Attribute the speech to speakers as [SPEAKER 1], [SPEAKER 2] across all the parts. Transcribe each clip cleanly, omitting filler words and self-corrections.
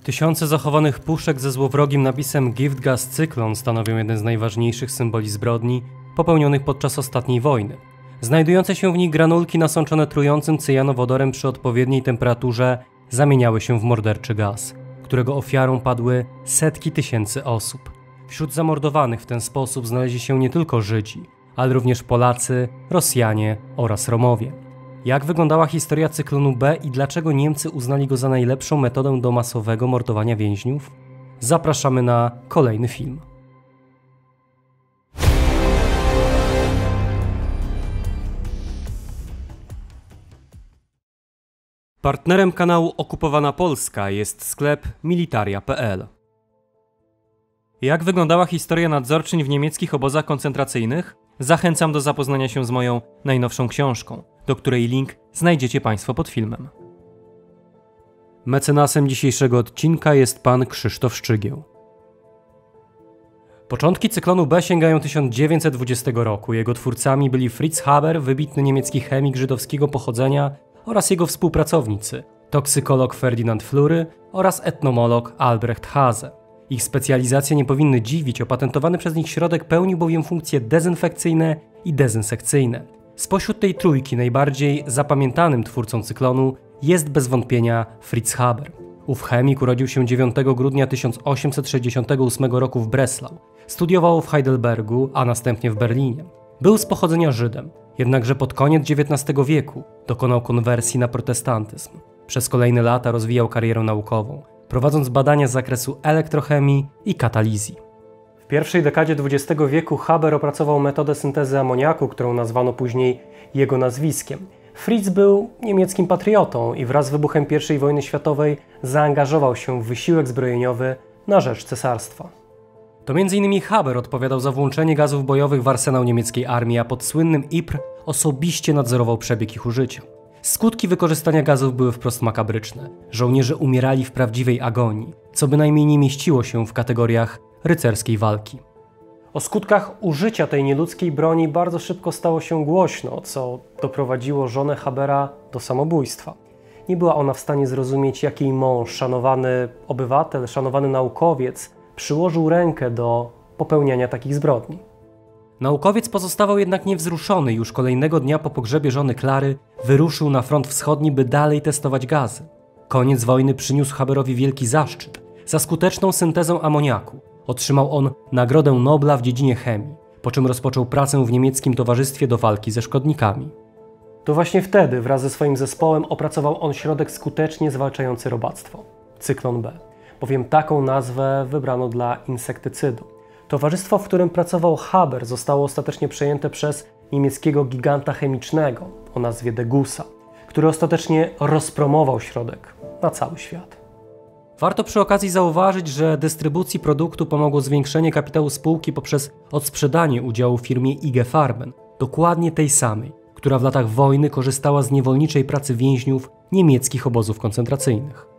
[SPEAKER 1] Tysiące zachowanych puszek ze złowrogim napisem Gift Gas Cyklon stanowią jeden z najważniejszych symboli zbrodni popełnionych podczas ostatniej wojny. Znajdujące się w nich granulki nasączone trującym cyjanowodorem przy odpowiedniej temperaturze zamieniały się w morderczy gaz, którego ofiarą padły setki tysięcy osób. Wśród zamordowanych w ten sposób znaleźli się nie tylko Żydzi, ale również Polacy, Rosjanie oraz Romowie. Jak wyglądała historia cyklonu B i dlaczego Niemcy uznali go za najlepszą metodę do masowego mordowania więźniów? Zapraszamy na kolejny film. Partnerem kanału Okupowana Polska jest sklep Militaria.pl. Jak wyglądała historia nadzorczyń w niemieckich obozach koncentracyjnych? Zachęcam do zapoznania się z moją najnowszą książką, do której link znajdziecie Państwo pod filmem. Mecenasem dzisiejszego odcinka jest pan Krzysztof Szczygieł. Początki cyklonu B sięgają 1920 roku. Jego twórcami byli Fritz Haber, wybitny niemiecki chemik żydowskiego pochodzenia, oraz jego współpracownicy, toksykolog Ferdinand Flury oraz etnomolog Albrecht Hase. Ich specjalizacje nie powinny dziwić, opatentowany przez nich środek pełnił bowiem funkcje dezynfekcyjne i dezynsekcyjne. Spośród tej trójki najbardziej zapamiętanym twórcą cyklonu jest bez wątpienia Fritz Haber. Ów chemik urodził się 9 grudnia 1868 roku w Breslau. Studiował w Heidelbergu, a następnie w Berlinie. Był z pochodzenia Żydem, jednakże pod koniec XIX wieku dokonał konwersji na protestantyzm. Przez kolejne lata rozwijał karierę naukową, prowadząc badania z zakresu elektrochemii i katalizji. W pierwszej dekadzie XX wieku Haber opracował metodę syntezy amoniaku, którą nazwano później jego nazwiskiem. Fritz był niemieckim patriotą i wraz z wybuchem I wojny światowej zaangażował się w wysiłek zbrojeniowy na rzecz cesarstwa. To m.in. Haber odpowiadał za włączenie gazów bojowych w arsenał niemieckiej armii, a pod słynnym Ypres osobiście nadzorował przebieg ich użycia. Skutki wykorzystania gazów były wprost makabryczne. Żołnierze umierali w prawdziwej agonii, co bynajmniej nie mieściło się w kategoriach rycerskiej walki. O skutkach użycia tej nieludzkiej broni bardzo szybko stało się głośno, co doprowadziło żonę Habera do samobójstwa. Nie była ona w stanie zrozumieć, jak jej mąż, szanowany obywatel, szanowany naukowiec, przyłożył rękę do popełniania takich zbrodni. Naukowiec pozostawał jednak niewzruszony i już kolejnego dnia po pogrzebie żony Klary wyruszył na front wschodni, by dalej testować gazy. Koniec wojny przyniósł Haberowi wielki zaszczyt. Za skuteczną syntezę amoniaku otrzymał on Nagrodę Nobla w dziedzinie chemii, po czym rozpoczął pracę w niemieckim Towarzystwie do Walki ze Szkodnikami. To właśnie wtedy wraz ze swoim zespołem opracował on środek skutecznie zwalczający robactwo – cyklon B, bowiem taką nazwę wybrano dla insektycydu. Towarzystwo, w którym pracował Haber, zostało ostatecznie przejęte przez niemieckiego giganta chemicznego o nazwie Degussa, który ostatecznie rozpromował środek na cały świat. Warto przy okazji zauważyć, że dystrybucji produktu pomogło zwiększenie kapitału spółki poprzez odsprzedanie udziału w firmie IG Farben, dokładnie tej samej, która w latach wojny korzystała z niewolniczej pracy więźniów niemieckich obozów koncentracyjnych.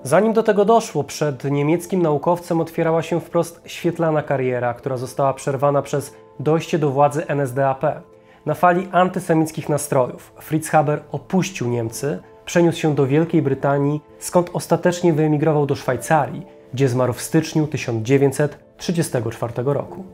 [SPEAKER 1] Zanim do tego doszło, przed niemieckim naukowcem otwierała się wprost świetlana kariera, która została przerwana przez dojście do władzy NSDAP. Na fali antysemickich nastrojów Fritz Haber opuścił Niemcy, przeniósł się do Wielkiej Brytanii, skąd ostatecznie wyemigrował do Szwajcarii, gdzie zmarł w styczniu 1934 roku.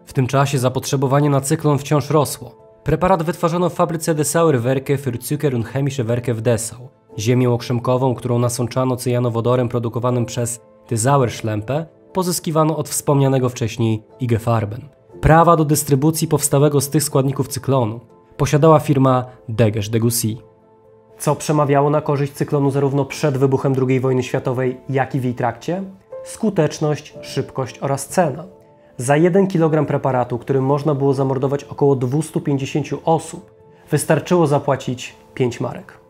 [SPEAKER 1] W tym czasie zapotrzebowanie na cyklon wciąż rosło. Preparat wytworzono w fabryce Dessauer Werke für Zucker und Chemische Werke w Dessau. Ziemię okrzemkową, którą nasączano cyjanowodorem produkowanym przez Dessauer Schlempe, pozyskiwano od wspomnianego wcześniej IG Farben. Prawa do dystrybucji powstałego z tych składników cyklonu posiadała firma Degèche Degussy. Co przemawiało na korzyść cyklonu zarówno przed wybuchem II wojny światowej, jak i w jej trakcie? Skuteczność, szybkość oraz cena. Za 1 kg preparatu, którym można było zamordować około 250 osób, wystarczyło zapłacić 5 marek.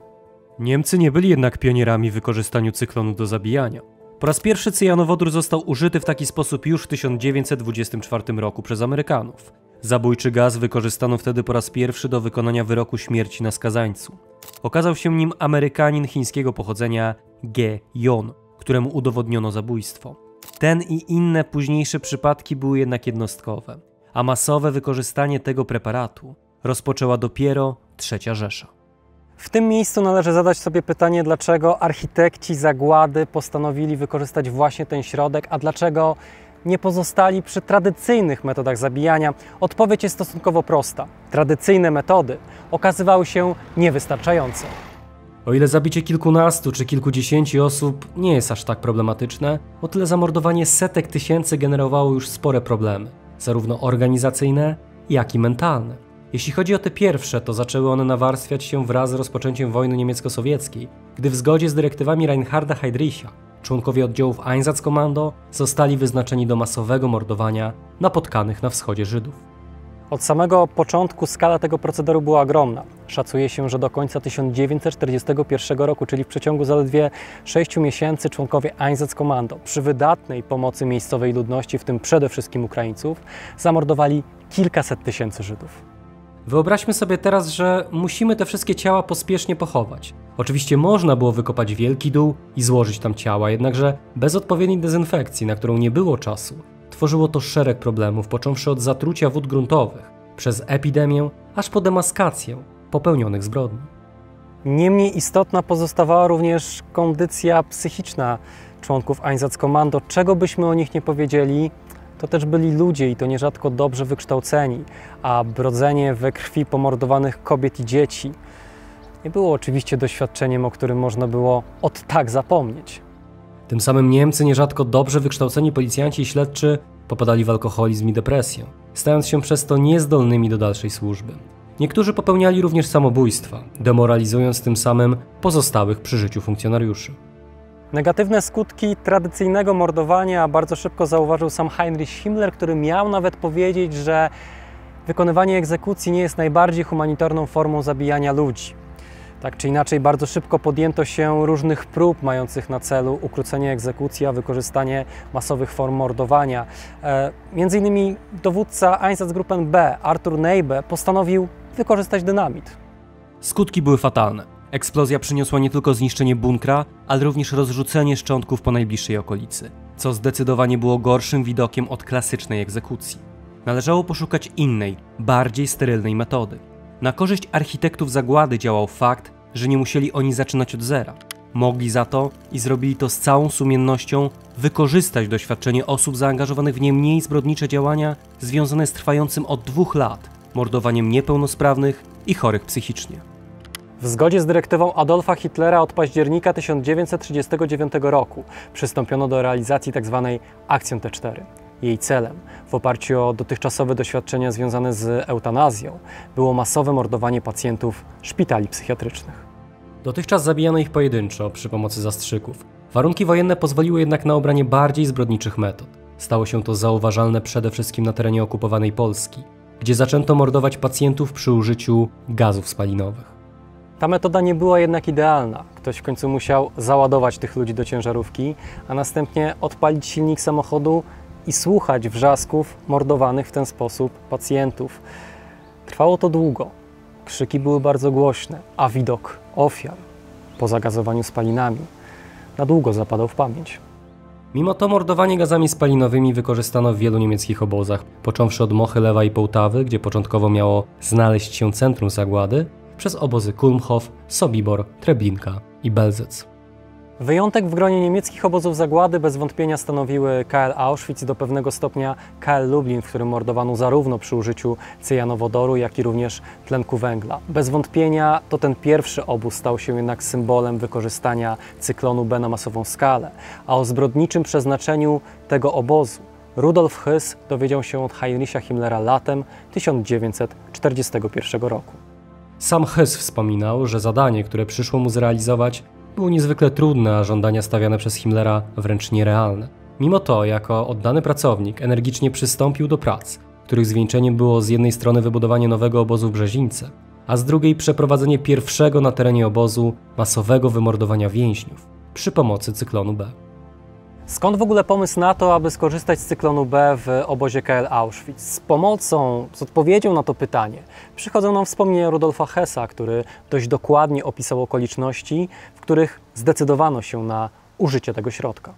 [SPEAKER 1] Niemcy nie byli jednak pionierami w wykorzystaniu cyklonu do zabijania. Po raz pierwszy cyjanowodór został użyty w taki sposób już w 1924 roku przez Amerykanów. Zabójczy gaz wykorzystano wtedy po raz pierwszy do wykonania wyroku śmierci na skazańcu. Okazał się nim Amerykanin chińskiego pochodzenia Ge Yon, któremu udowodniono zabójstwo. Ten i inne późniejsze przypadki były jednak jednostkowe, a masowe wykorzystanie tego preparatu rozpoczęła dopiero III Rzesza.
[SPEAKER 2] W tym miejscu należy zadać sobie pytanie, dlaczego architekci zagłady postanowili wykorzystać właśnie ten środek, a dlaczego nie pozostali przy tradycyjnych metodach zabijania. Odpowiedź jest stosunkowo prosta. Tradycyjne metody okazywały się niewystarczające.
[SPEAKER 1] O ile zabicie kilkunastu czy kilkudziesięciu osób nie jest aż tak problematyczne, o tyle zamordowanie setek tysięcy generowało już spore problemy, zarówno organizacyjne, jak i mentalne. Jeśli chodzi o te pierwsze, to zaczęły one nawarstwiać się wraz z rozpoczęciem wojny niemiecko-sowieckiej, gdy w zgodzie z dyrektywami Reinharda Heydricha członkowie oddziałów Einsatzkommando zostali wyznaczeni do masowego mordowania napotkanych na wschodzie Żydów.
[SPEAKER 2] Od samego początku skala tego procederu była ogromna. Szacuje się, że do końca 1941 roku, czyli w przeciągu zaledwie 6 miesięcy, członkowie Einsatzkommando przy wydatnej pomocy miejscowej ludności, w tym przede wszystkim Ukraińców, zamordowali kilkaset tysięcy Żydów.
[SPEAKER 1] Wyobraźmy sobie teraz, że musimy te wszystkie ciała pospiesznie pochować. Oczywiście można było wykopać wielki dół i złożyć tam ciała, jednakże bez odpowiedniej dezynfekcji, na którą nie było czasu, tworzyło to szereg problemów, począwszy od zatrucia wód gruntowych, przez epidemię, aż po demaskację popełnionych zbrodni.
[SPEAKER 2] Niemniej istotna pozostawała również kondycja psychiczna członków Einsatzkommando. Czego byśmy o nich nie powiedzieli, to też byli ludzie i to nierzadko dobrze wykształceni, a brodzenie we krwi pomordowanych kobiet i dzieci nie było oczywiście doświadczeniem, o którym można było od tak zapomnieć.
[SPEAKER 1] Tym samym Niemcy, nierzadko dobrze wykształceni policjanci i śledczy, popadali w alkoholizm i depresję, stając się przez to niezdolnymi do dalszej służby. Niektórzy popełniali również samobójstwa, demoralizując tym samym pozostałych przy życiu funkcjonariuszy.
[SPEAKER 2] Negatywne skutki tradycyjnego mordowania bardzo szybko zauważył sam Heinrich Himmler, który miał nawet powiedzieć, że wykonywanie egzekucji nie jest najbardziej humanitarną formą zabijania ludzi. Tak czy inaczej, bardzo szybko podjęto się różnych prób mających na celu ukrócenie egzekucji, a wykorzystanie masowych form mordowania. Między innymi dowódca Einsatzgruppen B, Arthur Neibe, postanowił wykorzystać dynamit.
[SPEAKER 1] Skutki były fatalne. Eksplozja przyniosła nie tylko zniszczenie bunkra, ale również rozrzucenie szczątków po najbliższej okolicy, co zdecydowanie było gorszym widokiem od klasycznej egzekucji. Należało poszukać innej, bardziej sterylnej metody. Na korzyść architektów zagłady działał fakt, że nie musieli oni zaczynać od zera. Mogli za to, i zrobili to z całą sumiennością, wykorzystać doświadczenie osób zaangażowanych w nie mniej zbrodnicze działania związane z trwającym od 2 lat mordowaniem niepełnosprawnych i chorych psychicznie.
[SPEAKER 2] W zgodzie z dyrektywą Adolfa Hitlera od października 1939 roku przystąpiono do realizacji tzw. Aktion T4. Jej celem, w oparciu o dotychczasowe doświadczenia związane z eutanazją, było masowe mordowanie pacjentów szpitali psychiatrycznych.
[SPEAKER 1] Dotychczas zabijano ich pojedynczo przy pomocy zastrzyków. Warunki wojenne pozwoliły jednak na obranie bardziej zbrodniczych metod. Stało się to zauważalne przede wszystkim na terenie okupowanej Polski, gdzie zaczęto mordować pacjentów przy użyciu gazów spalinowych.
[SPEAKER 2] Ta metoda nie była jednak idealna. Ktoś w końcu musiał załadować tych ludzi do ciężarówki, a następnie odpalić silnik samochodu i słuchać wrzasków mordowanych w ten sposób pacjentów. Trwało to długo. Krzyki były bardzo głośne, a widok ofiar po zagazowaniu spalinami na długo zapadał w pamięć.
[SPEAKER 1] Mimo to mordowanie gazami spalinowymi wykorzystano w wielu niemieckich obozach, począwszy od Mochylewa i Połtawy, gdzie początkowo miało znaleźć się centrum zagłady, przez obozy Kulmhof, Sobibor, Treblinka i Belzec.
[SPEAKER 2] Wyjątek w gronie niemieckich obozów zagłady bez wątpienia stanowiły KL Auschwitz i do pewnego stopnia KL Lublin, w którym mordowano zarówno przy użyciu cyjanowodoru, jak i również tlenku węgla. Bez wątpienia to ten pierwszy obóz stał się jednak symbolem wykorzystania cyklonu B na masową skalę, a o zbrodniczym przeznaczeniu tego obozu Rudolf Höss dowiedział się od Heinricha Himmlera latem 1941 roku.
[SPEAKER 1] Sam Höss wspominał, że zadanie, które przyszło mu zrealizować, było niezwykle trudne, a żądania stawiane przez Himmlera wręcz nierealne. Mimo to, jako oddany pracownik, energicznie przystąpił do prac, których zwieńczeniem było z jednej strony wybudowanie nowego obozu w Brzezińce, a z drugiej przeprowadzenie pierwszego na terenie obozu masowego wymordowania więźniów przy pomocy cyklonu B.
[SPEAKER 2] Skąd w ogóle pomysł na to, aby skorzystać z cyklonu B w obozie KL Auschwitz? Z odpowiedzią na to pytanie przychodzą nam wspomnienia Rudolfa Hössa, który dość dokładnie opisał okoliczności, w których zdecydowano się na użycie tego środka.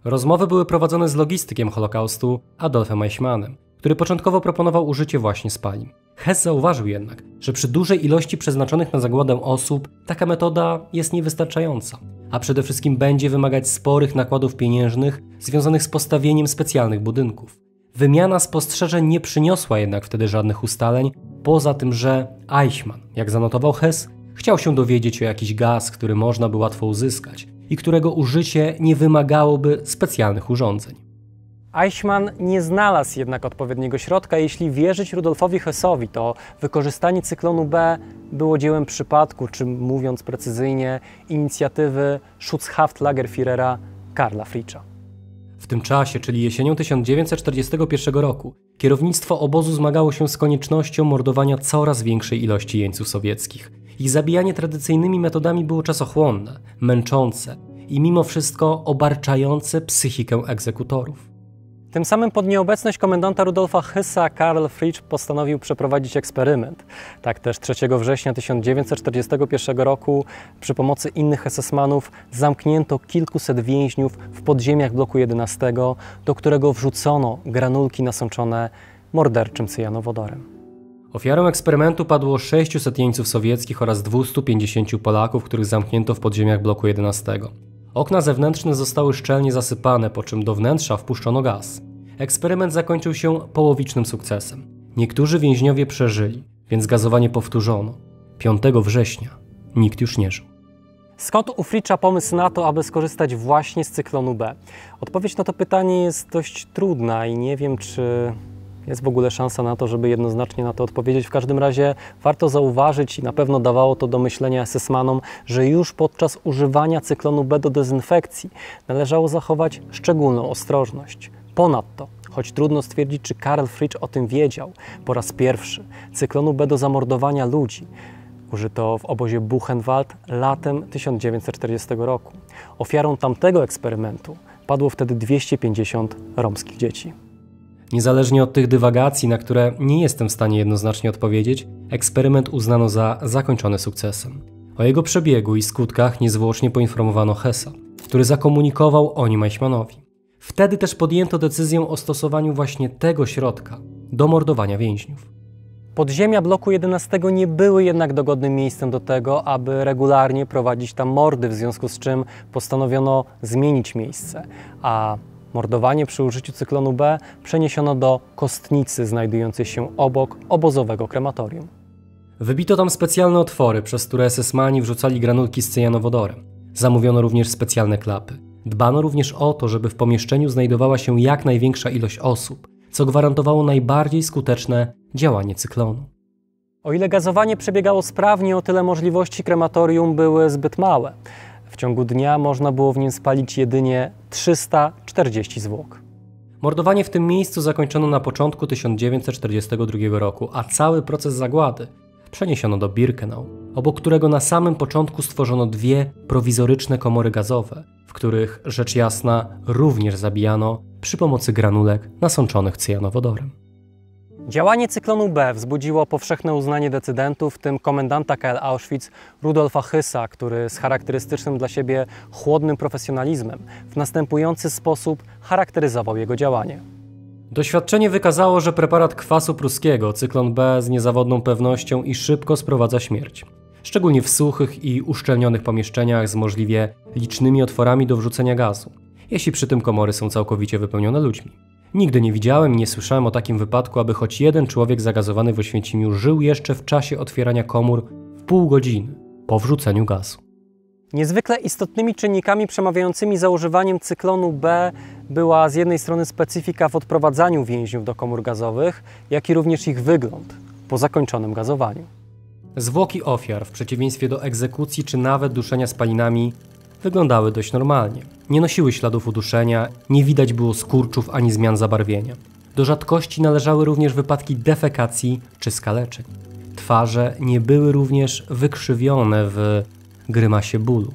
[SPEAKER 1] Rozmowy były prowadzone z logistykiem Holokaustu Adolfem Eichmannem, który początkowo proponował użycie właśnie spalin. Hess zauważył jednak, że przy dużej ilości przeznaczonych na zagładę osób taka metoda jest niewystarczająca, a przede wszystkim będzie wymagać sporych nakładów pieniężnych związanych z postawieniem specjalnych budynków. Wymiana spostrzeżeń nie przyniosła jednak wtedy żadnych ustaleń, poza tym, że Eichmann, jak zanotował Hess, chciał się dowiedzieć o jakiś gaz, który można by łatwo uzyskać i którego użycie nie wymagałoby specjalnych urządzeń.
[SPEAKER 2] Eichmann nie znalazł jednak odpowiedniego środka. Jeśli wierzyć Rudolfowi Hessowi, to wykorzystanie cyklonu B było dziełem przypadku, czy mówiąc precyzyjnie, inicjatywy Schutzhaftlagerführera Karla Fritzscha.
[SPEAKER 1] W tym czasie, czyli jesienią 1941 roku, kierownictwo obozu zmagało się z koniecznością mordowania coraz większej ilości jeńców sowieckich. Ich zabijanie tradycyjnymi metodami było czasochłonne, męczące i mimo wszystko obarczające psychikę egzekutorów.
[SPEAKER 2] Tym samym pod nieobecność komendanta Rudolfa Hessa Karl Fritzsch postanowił przeprowadzić eksperyment. Tak też 3 września 1941 roku przy pomocy innych SS-manów zamknięto kilkuset więźniów w podziemiach bloku 11, do którego wrzucono granulki nasączone morderczym cyjanowodorem.
[SPEAKER 1] Ofiarą eksperymentu padło 600 jeńców sowieckich oraz 250 Polaków, których zamknięto w podziemiach bloku 11. Okna zewnętrzne zostały szczelnie zasypane, po czym do wnętrza wpuszczono gaz. Eksperyment zakończył się połowicznym sukcesem. Niektórzy więźniowie przeżyli, więc gazowanie powtórzono. 5 września nikt już nie żył.
[SPEAKER 2] Skąd u Fritzscha pomysł na to, aby skorzystać właśnie z cyklonu B? Odpowiedź na to pytanie jest dość trudna i nie wiem, czy jest w ogóle szansa na to, żeby jednoznacznie na to odpowiedzieć. W każdym razie warto zauważyć i na pewno dawało to do myślenia SS-manom, że już podczas używania cyklonu B do dezynfekcji należało zachować szczególną ostrożność. Ponadto, choć trudno stwierdzić, czy Karl Fritzsch o tym wiedział, po raz pierwszy cyklonu B do zamordowania ludzi użyto w obozie Buchenwald latem 1940 roku. Ofiarą tamtego eksperymentu padło wtedy 250 romskich dzieci.
[SPEAKER 1] Niezależnie od tych dywagacji, na które nie jestem w stanie jednoznacznie odpowiedzieć, eksperyment uznano za zakończony sukcesem. O jego przebiegu i skutkach niezwłocznie poinformowano Hessa, który zakomunikował o nim Eichmannowi. Wtedy też podjęto decyzję o stosowaniu właśnie tego środka do mordowania więźniów.
[SPEAKER 2] Podziemia bloku 11 nie były jednak dogodnym miejscem do tego, aby regularnie prowadzić tam mordy, w związku z czym postanowiono zmienić miejsce, a mordowanie przy użyciu cyklonu B przeniesiono do kostnicy znajdującej się obok obozowego krematorium.
[SPEAKER 1] Wybito tam specjalne otwory, przez które SS-mani wrzucali granulki z cyjanowodorem. Zamówiono również specjalne klapy. Dbano również o to, żeby w pomieszczeniu znajdowała się jak największa ilość osób, co gwarantowało najbardziej skuteczne działanie cyklonu.
[SPEAKER 2] O ile gazowanie przebiegało sprawnie, o tyle możliwości krematorium były zbyt małe. W ciągu dnia można było w nim spalić jedynie 340 zwłok.
[SPEAKER 1] Mordowanie w tym miejscu zakończono na początku 1942 roku, a cały proces zagłady przeniesiono do Birkenau, obok którego na samym początku stworzono 2 prowizoryczne komory gazowe, w których, rzecz jasna, również zabijano przy pomocy granulek nasączonych cyjanowodorem.
[SPEAKER 2] Działanie cyklonu B wzbudziło powszechne uznanie decydentów, w tym komendanta KL Auschwitz Rudolfa Hessa, który z charakterystycznym dla siebie chłodnym profesjonalizmem w następujący sposób charakteryzował jego działanie.
[SPEAKER 1] Doświadczenie wykazało, że preparat kwasu pruskiego, cyklon B, z niezawodną pewnością i szybko sprowadza śmierć. Szczególnie w suchych i uszczelnionych pomieszczeniach z możliwie licznymi otworami do wrzucenia gazu, jeśli przy tym komory są całkowicie wypełnione ludźmi. Nigdy nie widziałem i nie słyszałem o takim wypadku, aby choć jeden człowiek zagazowany w Oświęcimiu żył jeszcze w czasie otwierania komór w pół godziny po wrzuceniu gazu.
[SPEAKER 2] Niezwykle istotnymi czynnikami przemawiającymi za używaniem cyklonu B była z jednej strony specyfika w odprowadzaniu więźniów do komór gazowych, jak i również ich wygląd po zakończonym gazowaniu.
[SPEAKER 1] Zwłoki ofiar, w przeciwieństwie do egzekucji czy nawet duszenia spalinami, wyglądały dość normalnie. Nie nosiły śladów uduszenia, nie widać było skurczów ani zmian zabarwienia. Do rzadkości należały również wypadki defekacji czy skaleczeń. Twarze nie były również wykrzywione w grymasie bólu.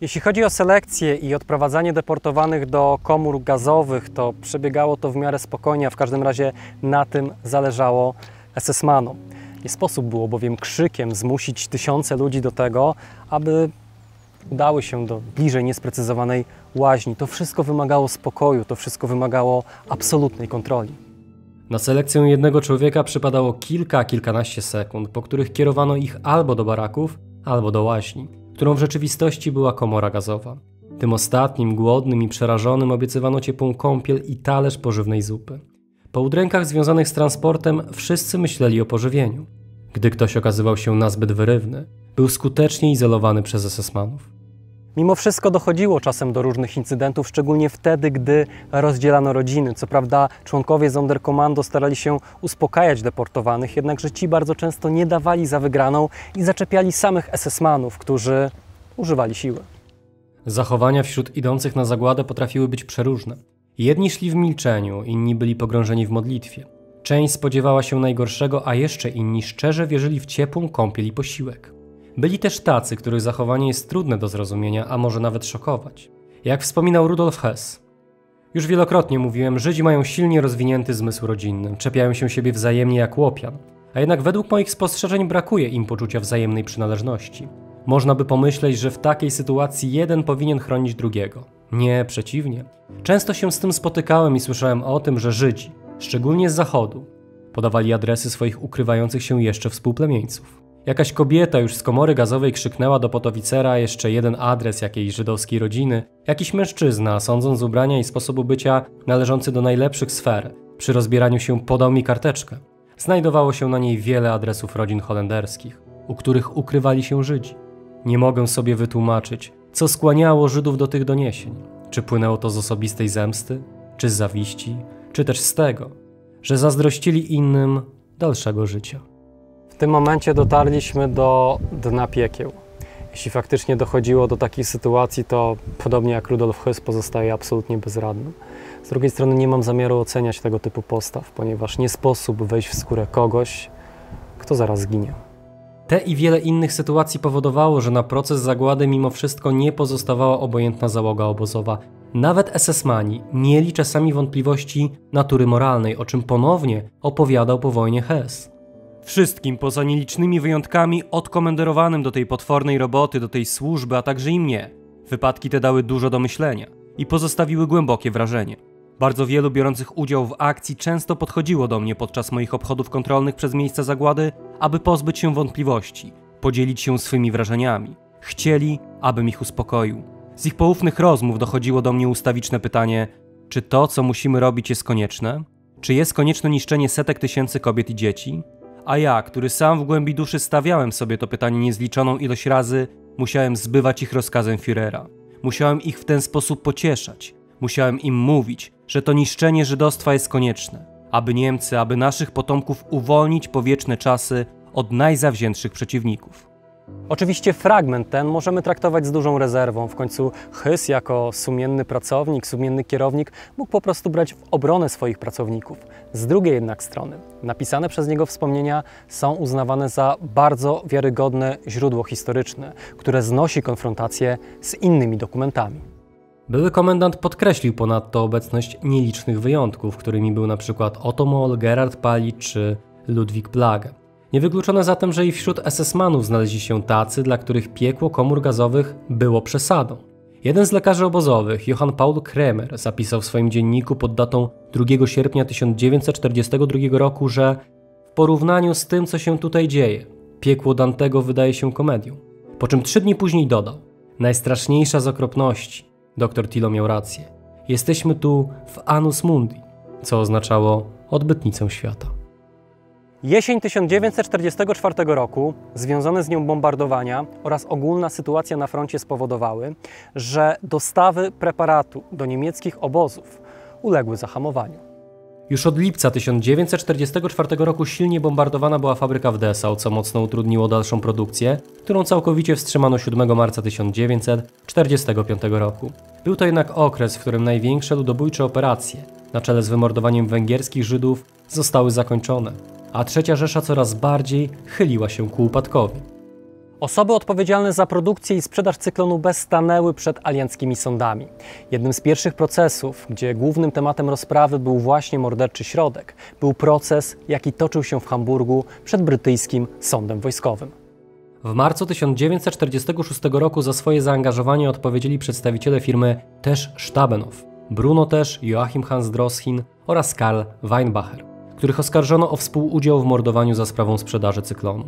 [SPEAKER 2] Jeśli chodzi o selekcję i odprowadzanie deportowanych do komór gazowych, to przebiegało to w miarę spokojnie, a w każdym razie na tym zależało SS-manom. Nie sposób było bowiem krzykiem zmusić tysiące ludzi do tego, aby udały się do bliżej niesprecyzowanej łaźni. To wszystko wymagało spokoju, to wszystko wymagało absolutnej kontroli.
[SPEAKER 1] Na selekcję jednego człowieka przypadało kilkanaście sekund, po których kierowano ich albo do baraków, albo do łaźni, którą w rzeczywistości była komora gazowa. Tym ostatnim, głodnym i przerażonym obiecywano ciepłą kąpiel i talerz pożywnej zupy. Po udrękach związanych z transportem wszyscy myśleli o pożywieniu. Gdy ktoś okazywał się nazbyt wyrywny, był skutecznie izolowany przez SS-manów.
[SPEAKER 2] Mimo wszystko dochodziło czasem do różnych incydentów, szczególnie wtedy, gdy rozdzielano rodziny. Co prawda członkowie Sonderkommando starali się uspokajać deportowanych, jednakże ci bardzo często nie dawali za wygraną i zaczepiali samych SS-manów, którzy używali siły.
[SPEAKER 1] Zachowania wśród idących na zagładę potrafiły być przeróżne. Jedni szli w milczeniu, inni byli pogrążeni w modlitwie. Część spodziewała się najgorszego, a jeszcze inni szczerze wierzyli w ciepłą kąpiel i posiłek. Byli też tacy, których zachowanie jest trudne do zrozumienia, a może nawet szokować. Jak wspominał Rudolf Hess. Już wielokrotnie mówiłem, Żydzi mają silnie rozwinięty zmysł rodzinny, czepiają się siebie wzajemnie jak łopian, a jednak według moich spostrzeżeń brakuje im poczucia wzajemnej przynależności. Można by pomyśleć, że w takiej sytuacji jeden powinien chronić drugiego. Nie, przeciwnie. Często się z tym spotykałem i słyszałem o tym, że Żydzi, szczególnie z zachodu, podawali adresy swoich ukrywających się jeszcze współplemieńców. Jakaś kobieta już z komory gazowej krzyknęła do podowicera jeszcze jeden adres jakiejś żydowskiej rodziny. Jakiś mężczyzna, sądząc z ubrania i sposobu bycia należący do najlepszych sfer, przy rozbieraniu się podał mi karteczkę. Znajdowało się na niej wiele adresów rodzin holenderskich, u których ukrywali się Żydzi. Nie mogę sobie wytłumaczyć, co skłaniało Żydów do tych doniesień. Czy płynęło to z osobistej zemsty, czy z zawiści, czy też z tego, że zazdrościli innym dalszego życia.
[SPEAKER 2] W tym momencie dotarliśmy do dna piekieł. Jeśli faktycznie dochodziło do takiej sytuacji, to podobnie jak Rudolf Hess pozostaje absolutnie bezradny. Z drugiej strony nie mam zamiaru oceniać tego typu postaw, ponieważ nie sposób wejść w skórę kogoś, kto zaraz zginie.
[SPEAKER 1] Te i wiele innych sytuacji powodowało, że na proces zagłady mimo wszystko nie pozostawała obojętna załoga obozowa. Nawet SS-mani mieli czasami wątpliwości natury moralnej, o czym ponownie opowiadał po wojnie Hess. Wszystkim, poza nielicznymi wyjątkami, odkomenderowanym do tej potwornej roboty, do tej służby, a także i mnie, wypadki te dały dużo do myślenia i pozostawiły głębokie wrażenie. Bardzo wielu biorących udział w akcji często podchodziło do mnie podczas moich obchodów kontrolnych przez miejsca zagłady, aby pozbyć się wątpliwości, podzielić się swymi wrażeniami. Chcieli, abym ich uspokoił. Z ich poufnych rozmów dochodziło do mnie ustawiczne pytanie, czy to, co musimy robić, jest konieczne? Czy jest konieczne niszczenie setek tysięcy kobiet i dzieci? A ja, który sam w głębi duszy stawiałem sobie to pytanie niezliczoną ilość razy, musiałem zbywać ich rozkazem Führera. Musiałem ich w ten sposób pocieszać. Musiałem im mówić, że to niszczenie żydostwa jest konieczne, aby Niemcy, aby naszych potomków uwolnić po wieczne czasy od najzawziętszych przeciwników.
[SPEAKER 2] Oczywiście fragment ten możemy traktować z dużą rezerwą. W końcu Hess jako sumienny pracownik, sumienny kierownik mógł po prostu brać w obronę swoich pracowników. Z drugiej jednak strony napisane przez niego wspomnienia są uznawane za bardzo wiarygodne źródło historyczne, które znosi konfrontację z innymi dokumentami.
[SPEAKER 1] Były komendant podkreślił ponadto obecność nielicznych wyjątków, którymi był na przykład Otto Moll, Gerhard Pali czy Ludwig Plage. Niewykluczone zatem, że i wśród SS-manów znaleźli się tacy, dla których piekło komór gazowych było przesadą. Jeden z lekarzy obozowych, Johann Paul Kremer, zapisał w swoim dzienniku pod datą 2 sierpnia 1942 roku, że w porównaniu z tym, co się tutaj dzieje, piekło Dantego wydaje się komedią. Po czym 3 dni później dodał: najstraszniejsza z okropności. Dr Tilo miał rację. Jesteśmy tu w Annus Mundi, co oznaczało odbytnicę świata.
[SPEAKER 2] Jesień 1944 roku, związane z nią bombardowania oraz ogólna sytuacja na froncie spowodowały, że dostawy preparatu do niemieckich obozów uległy zahamowaniu.
[SPEAKER 1] Już od lipca 1944 roku silnie bombardowana była fabryka w Dessau, co mocno utrudniło dalszą produkcję, którą całkowicie wstrzymano 7 marca 1945 roku. Był to jednak okres, w którym największe ludobójcze operacje, na czele z wymordowaniem węgierskich Żydów, zostały zakończone, a III Rzesza coraz bardziej chyliła się ku upadkowi.
[SPEAKER 2] Osoby odpowiedzialne za produkcję i sprzedaż cyklonu B stanęły przed alianckimi sądami. Jednym z pierwszych procesów, gdzie głównym tematem rozprawy był właśnie morderczy środek, był proces, jaki toczył się w Hamburgu przed brytyjskim sądem wojskowym.
[SPEAKER 1] W marcu 1946 roku za swoje zaangażowanie odpowiedzieli przedstawiciele firmy Tesch Stabenow, Bruno Tesch, Joachim Hans Droschin oraz Karl Weinbacher, których oskarżono o współudział w mordowaniu za sprawą sprzedaży cyklonu.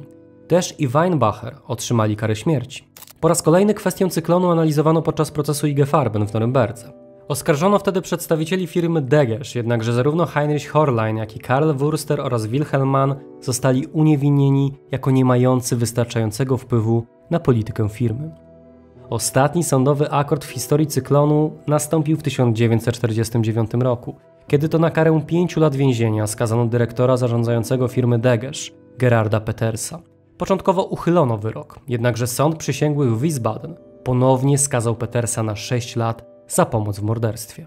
[SPEAKER 1] Też i Weinbacher otrzymali karę śmierci. Po raz kolejny kwestię cyklonu analizowano podczas procesu IG Farben w Norymberdze. Oskarżono wtedy przedstawicieli firmy Degesch, jednakże zarówno Heinrich Horlein, jak i Karl Wurster oraz Wilhelm Mann zostali uniewinnieni jako nie mający wystarczającego wpływu na politykę firmy. Ostatni sądowy akord w historii cyklonu nastąpił w 1949 roku, kiedy to na karę 5 lat więzienia skazano dyrektora zarządzającego firmy Degesch, Gerarda Petersa. Początkowo uchylono wyrok, jednakże sąd przysięgłych w Wiesbaden ponownie skazał Petersa na 6 lat za pomoc w morderstwie.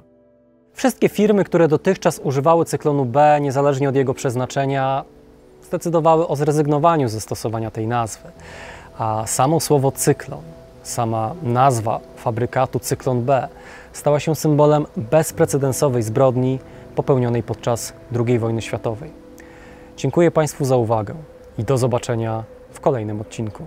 [SPEAKER 2] Wszystkie firmy, które dotychczas używały cyklonu B, niezależnie od jego przeznaczenia, zdecydowały o zrezygnowaniu ze stosowania tej nazwy. A samo słowo cyklon, sama nazwa fabrykatu Cyklon B stała się symbolem bezprecedensowej zbrodni popełnionej podczas II wojny światowej. Dziękuję Państwu za uwagę i do zobaczenia w kolejnym odcinku.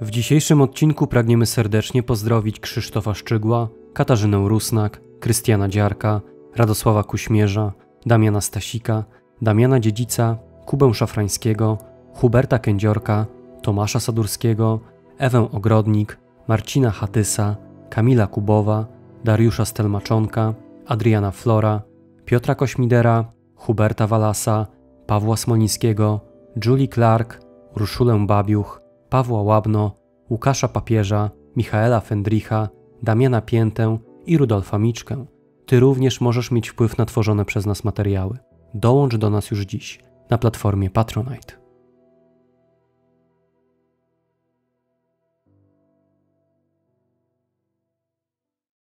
[SPEAKER 1] W dzisiejszym odcinku pragniemy serdecznie pozdrowić Krzysztofa Szczygła, Katarzynę Rusnak, Krystiana Dziarka, Radosława Kuśmierza, Damiana Stasika, Damiana Dziedzica, Kubę Szafrańskiego, Huberta Kędziorka, Tomasza Sadurskiego, Ewę Ogrodnik, Marcina Hatysa, Kamila Kubowa, Dariusza Stelmaczonka, Adriana Flora, Piotra Kośmidera, Huberta Walasa, Pawła Smolińskiego, Julie Clark, Urszulę Babiuch, Pawła Łabno, Łukasza Papieża, Michaela Fendricha, Damiana Piętę i Rudolfa Miczkę. Ty również możesz mieć wpływ na tworzone przez nas materiały. Dołącz do nas już dziś na platformie Patronite.